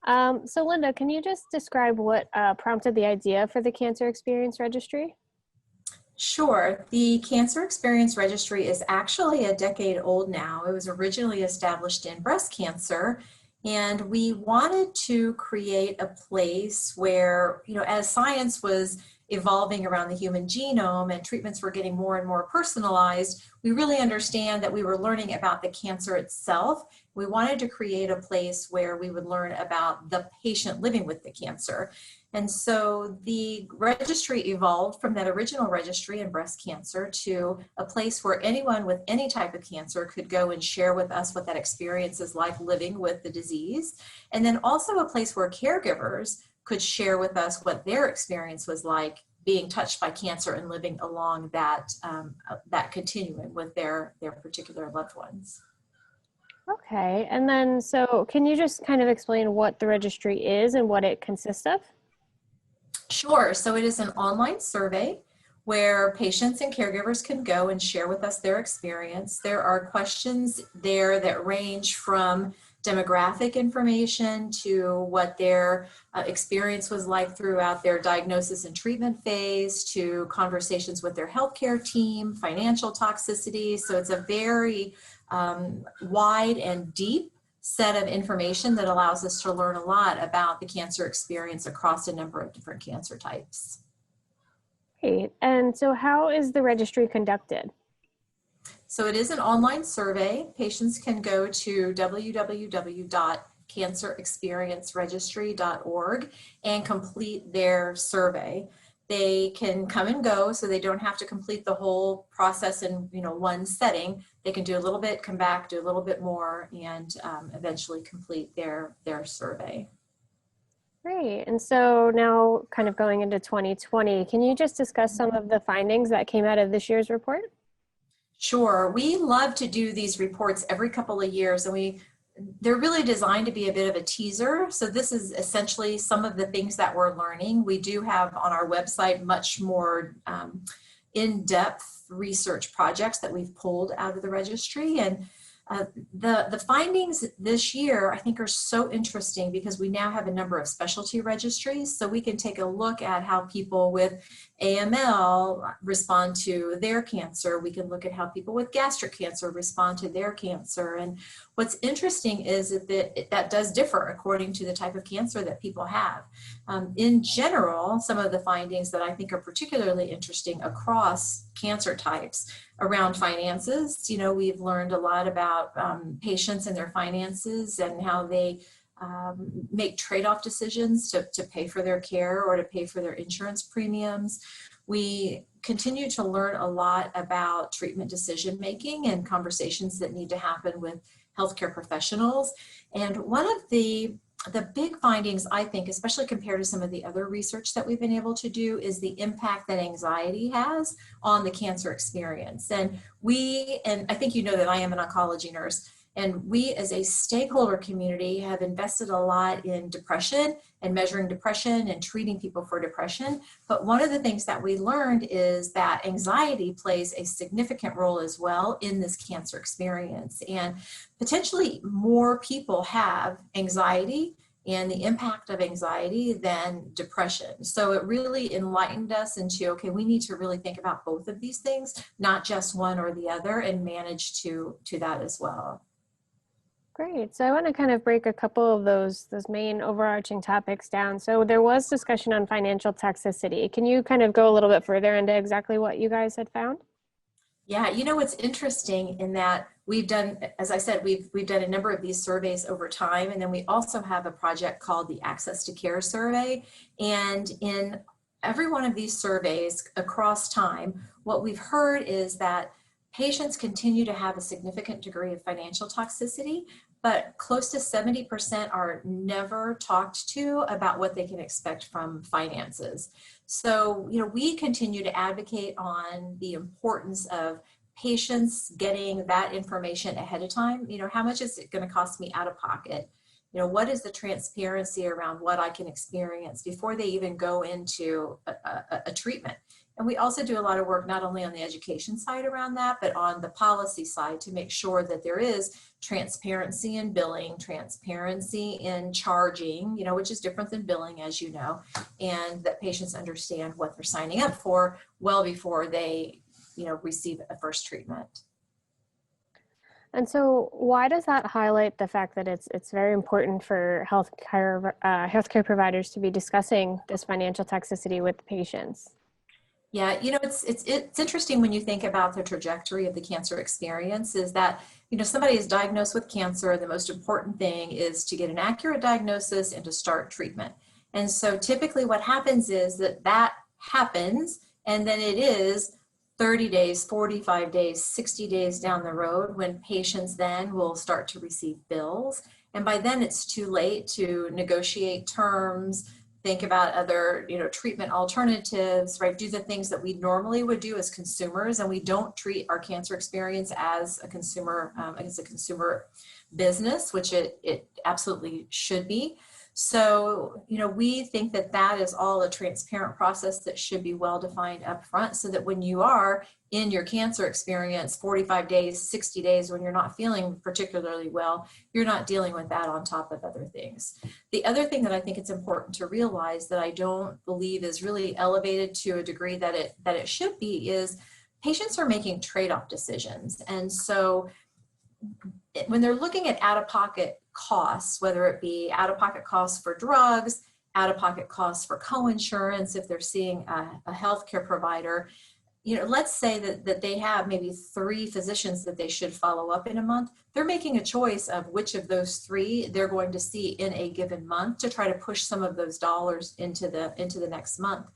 So Linda, can you just describe what prompted the idea for the Cancer Experience Registry? Sure. The Cancer Experience Registry is actually a decade old now. It was originally established in breast cancer, and we wanted to create a place where, as science was evolving around the human genome and treatments were getting more and more personalized, we really understand that we were learning about the cancer itself. We wanted to create a place where we would learn about the patient living with the cancer. And so the registry evolved from that original registry in breast cancer to a place where anyone with any type of cancer could go and share with us what that experience is like living with the disease. And then also a place where caregivers could share with us what their experience was like being touched by cancer and living along that, that continuum with their particular loved ones. Okay, and then so can you just kind of explain what the registry is and what it consists of? Sure. So it is an online survey where patients and caregivers can go and share with us their experience. There are questions there that range from demographic information to what their experience was like throughout their diagnosis and treatment phase, to conversations with their healthcare team, financial toxicity. So it's a very wide and deep set of information that allows us to learn a lot about the cancer experience across a number of different cancer types. Great. And so how is the registry conducted? So it is an online survey. Patients can go to www.cancerexperienceregistry.org and complete their survey. They can come and go, so they don't have to complete the whole process in one setting. They can do a little bit, come back, do a little bit more, and eventually complete their survey. Great. And so now kind of going into 2020, can you just discuss some of the findings that came out of this year's report? Sure. We love to do these reports every couple of years, and they're really designed to be a bit of a teaser. So this is essentially some of the things that we're learning. We do have on our website much more in-depth research projects that we've pulled out of the registry. And the findings this year, I think, are so interesting because we now have a number of specialty registries. So we can take a look at how people with AML respond to their cancer. We can look at how people with gastric cancer respond to their cancer. And what's interesting is that does differ according to the type of cancer that people have. In general, some of the findings that I think are particularly interesting across cancer types around finances, we've learned a lot about patients and their finances and how they make trade-off decisions to pay for their care or to pay for their insurance premiums. We continue to learn a lot about treatment decision-making and conversations that need to happen with healthcare professionals. And one of the big findings, I think, especially compared to some of the other research that we've been able to do, is the impact that anxiety has on the cancer experience. And I think you know that I am an oncology nurse, and we as a stakeholder community have invested a lot in depression and measuring depression and treating people for depression. But one of the things that we learned is that anxiety plays a significant role as well in this cancer experience. And potentially more people have anxiety and the impact of anxiety than depression. So it really enlightened us into, okay, we need to really think about both of these things, not just one or the other, and manage to that as well. Great. So I want to kind of break a couple of those main overarching topics down. So there was discussion on financial toxicity. Can you kind of go a little bit further into exactly what you guys had found? Yeah, it's interesting in that we've done, as I said, we've done a number of these surveys over time, and then we also have a project called the Access to Care Survey. And in every one of these surveys across time, what we've heard is that patients continue to have a significant degree of financial toxicity, but close to 70% are never talked to about what they can expect from finances. So, we continue to advocate on the importance of patients getting that information ahead of time. How much is it going to cost me out of pocket? What is the transparency around what I can experience before they even go into a treatment? And we also do a lot of work not only on the education side around that, but on the policy side to make sure that there is transparency in billing, transparency in charging, which is different than billing, as you know, and that patients understand what they're signing up for well before they, receive a first treatment. And so why does that highlight the fact that it's very important for healthcare providers to be discussing this financial toxicity with patients? Yeah, it's interesting when you think about the trajectory of the cancer experience is that, somebody is diagnosed with cancer. The most important thing is to get an accurate diagnosis and to start treatment. And so typically what happens is that happens, and then it is 30 days, 45 days, 60 days down the road when patients then will start to receive bills. And by then it's too late to negotiate terms, think about other, treatment alternatives, right? Do the things that we normally would do as consumers, and we don't treat our cancer experience as a consumer business, which it absolutely should be. So, we think that is all a transparent process that should be well defined up front so that when you are in your cancer experience, 45 days, 60 days, when you're not feeling particularly well, you're not dealing with that on top of other things. The other thing that I think it's important to realize that I don't believe is really elevated to a degree that it should be is patients are making trade-off decisions. And so when they're looking at out-of-pocket costs, whether it be out-of-pocket costs for drugs, out-of-pocket costs for coinsurance, if they're seeing a healthcare provider, let's say that they have maybe 3 physicians that they should follow up in a month. They're making a choice of which of those 3 they're going to see in a given month to try to push some of those dollars into the next month.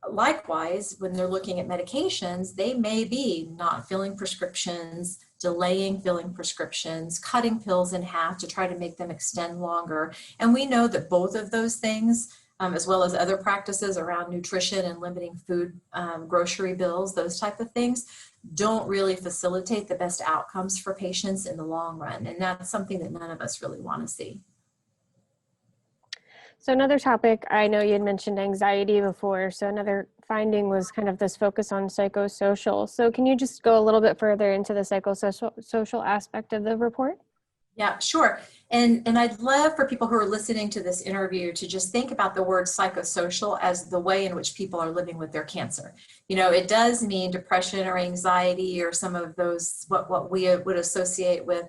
Likewise, when they're looking at medications, they may be not filling prescriptions, delaying filling prescriptions, cutting pills in half to try to make them extend longer. And we know that both of those things, as well as other practices around nutrition and limiting food, grocery bills, those type of things, don't really facilitate the best outcomes for patients in the long run. And that's something that none of us really want to see. So another topic, I know you had mentioned anxiety before. So another finding was kind of this focus on psychosocial. So can you just go a little bit further into the psychosocial aspect of the report? Yeah, sure. And I'd love for people who are listening to this interview to just think about the word psychosocial as the way in which people are living with their cancer. It does mean depression or anxiety or some of those, what we would associate with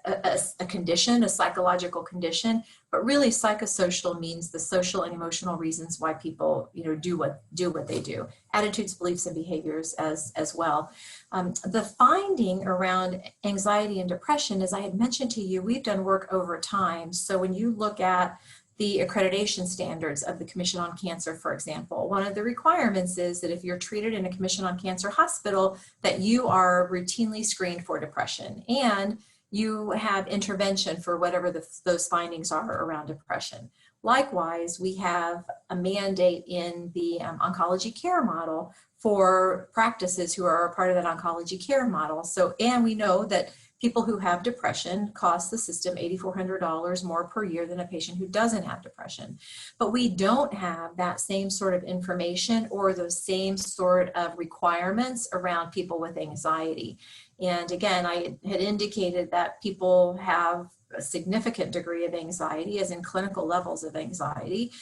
a condition, a psychological condition, but really psychosocial means the social and emotional reasons why people, do what they do, attitudes, beliefs, and behaviors as well. The finding around anxiety and depression, as I had mentioned to you, we've done work over time. So when you look at the accreditation standards of the Commission on Cancer, for example, one of the requirements is that if you're treated in a Commission on Cancer hospital, that you are routinely screened for depression and you have intervention for whatever those findings are around depression. Likewise, we have a mandate in the oncology care model for practices who are a part of that oncology care model. So, and we know that people who have depression cost the system $8,400 more per year than a patient who doesn't have depression. But we don't have that same sort of information or those same sort of requirements around people with anxiety. And again, I had indicated that people have a significant degree of anxiety, as in clinical levels of anxiety.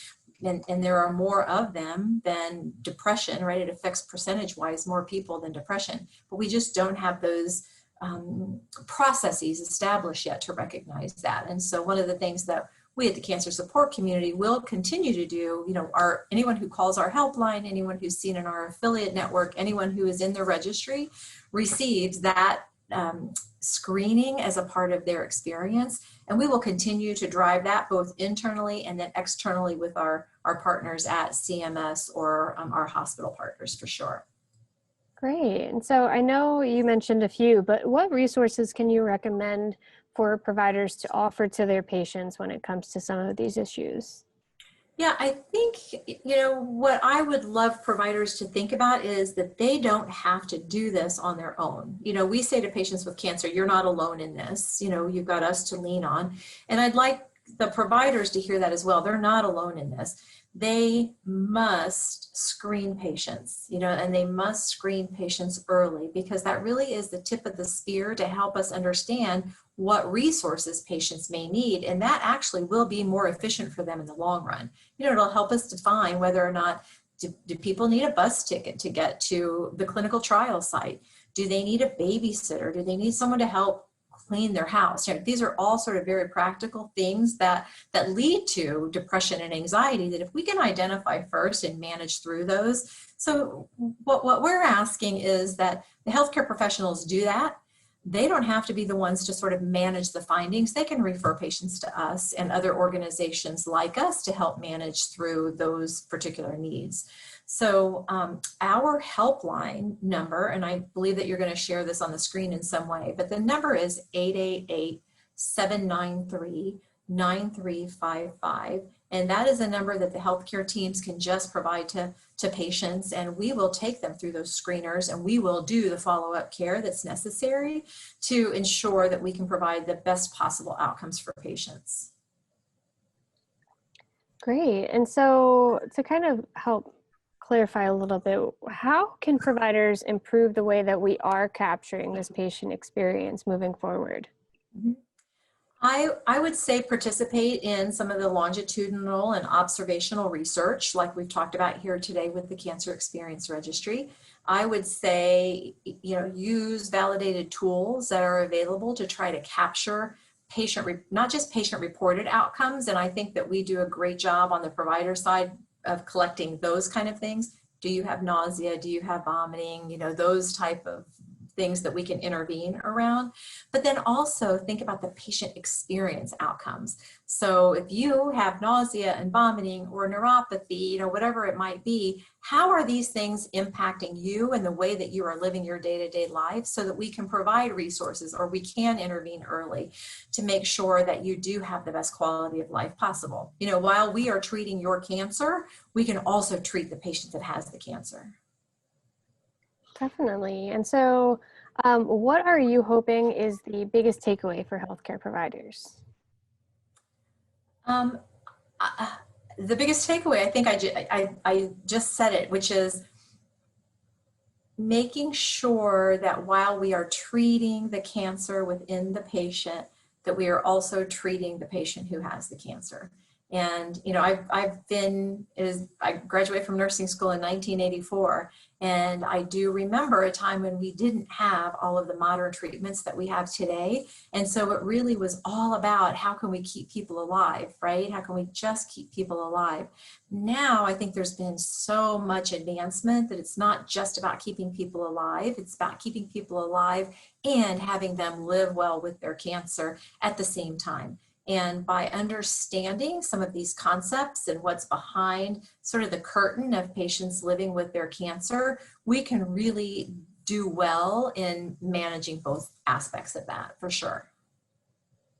And there are more of them than depression, right? It affects percentage-wise more people than depression. But we just don't have those processes established yet to recognize that. And so one of the things that we at the cancer support community will continue to do, anyone who calls our helpline, anyone who's seen in our affiliate network, anyone who is in the registry receives that screening as a part of their experience. And we will continue to drive that both internally and then externally with our partners at CMS or our hospital partners for sure. Great. And so I know you mentioned a few, but what resources can you recommend for providers to offer to their patients when it comes to some of these issues? Yeah, I think, what I would love providers to think about is that they don't have to do this on their own. We say to patients with cancer, you're not alone in this. You've got us to lean on. And I'd like the providers to hear that as well. They're not alone in this. They must screen patients, and they must screen patients early, because that really is the tip of the spear to help us understand what resources patients may need. And that actually will be more efficient for them in the long run. It'll help us define whether or not do people need a bus ticket to get to the clinical trial site? Do they need a babysitter? Do they need someone to help clean their house? These are all sort of very practical things that lead to depression and anxiety, that if we can identify first and manage through those. So what we're asking is that the healthcare professionals do that. They don't have to be the ones to sort of manage the findings. They can refer patients to us and other organizations like us to help manage through those particular needs. So our helpline number, and I believe that you're going to share this on the screen in some way, but the number is 888-793-9355. And that is a number that the healthcare teams can just provide to patients, and we will take them through those screeners, and we will do the follow-up care that's necessary to ensure that we can provide the best possible outcomes for patients. Great. And so to kind of help clarify a little bit, how can providers improve the way that we are capturing this patient experience moving forward? Mm-hmm. I would say participate in some of the longitudinal and observational research like we've talked about here today with the Cancer Experience Registry. I would say, use validated tools that are available to try to capture not just patient reported outcomes. And I think that we do a great job on the provider side of collecting those kind of things. Do you have nausea? Do you have vomiting? Those type of things that we can intervene around. But then also think about the patient experience outcomes. So if you have nausea and vomiting or neuropathy, whatever it might be, how are these things impacting you and the way that you are living your day-to-day life, so that we can provide resources, or we can intervene early to make sure that you do have the best quality of life possible. While we are treating your cancer, we can also treat the patient that has the cancer. Definitely. And so what are you hoping is the biggest takeaway for healthcare providers? The biggest takeaway, I think I just said it, which is making sure that while we are treating the cancer within the patient, that we are also treating the patient who has the cancer. And, I graduated from nursing school in 1984, and I do remember a time when we didn't have all of the modern treatments that we have today. And so it really was all about how can we keep people alive, right? How can we just keep people alive? Now, I think there's been so much advancement that it's not just about keeping people alive. It's about keeping people alive and having them live well with their cancer at the same time. And by understanding some of these concepts and what's behind sort of the curtain of patients living with their cancer, we can really do well in managing both aspects of that, for sure.